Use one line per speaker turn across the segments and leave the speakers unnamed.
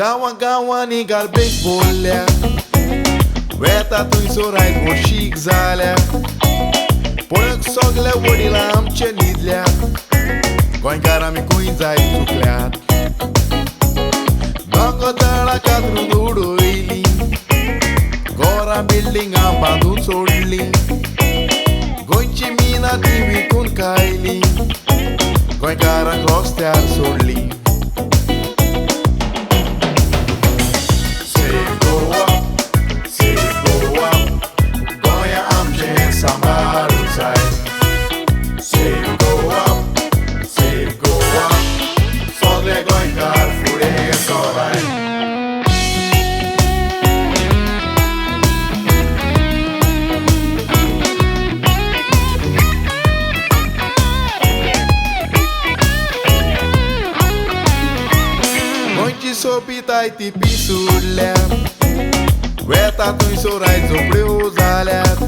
गांवांनी गालबेक बोलल्या वेता थंयसर आयज वर्शीक जाल्या पळय सगल्या वडिलां आमचे न्हिदल्यात गोंयकार आमी खंय जाय चुकल्यात दोंगतळां कातरून उडयलीं घरां बिल्डिंगां बांदून सोडलीं गोंयची मिनां ती विकून खायलीं गोंयकारांक रस्त्यार सोडलीं सोपिताय ती पिसुडल्या वेता थंयसर आयज झोपड्यो जाल्यात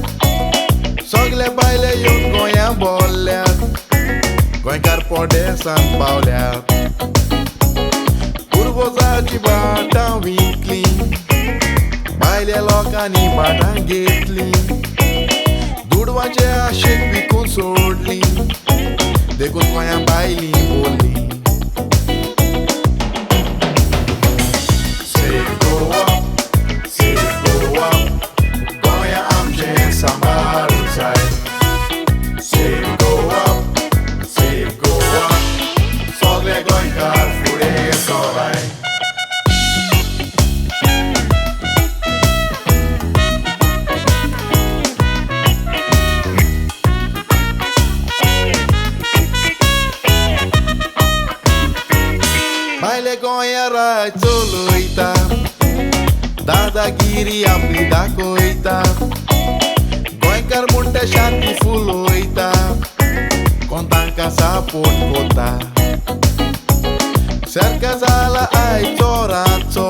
सगळे बायले येवन गोंयां बोल्ल्यात गोंयकार पोडेसान पावल्यात पुर्वजाची भाटां विकलीं भायल्या लोकांनी भाटां घेतलीं दुडवाचे आशेक विकून सोडलीं देखून गोंयां बायलीं बोल्लीं भायले गोंया राय चलयता दादागिरी आपली दाखयता गोंयकार म्हणटा शांती फुलयता कोण तांकां सपोर्ट करता सारका जाला आयज चोरांचो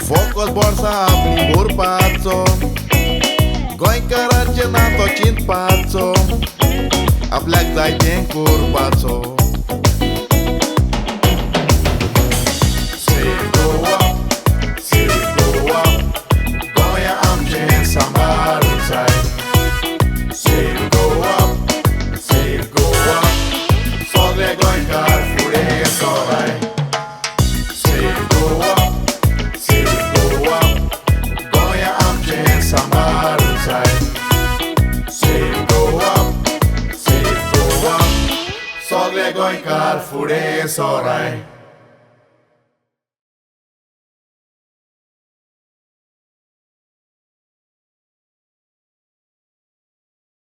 फकत बोर्सां आपली भरपाचो गोंयकारांचें नातो चिंतपाचो आपल्याक जाय तें करपाचो Goicar furé sorai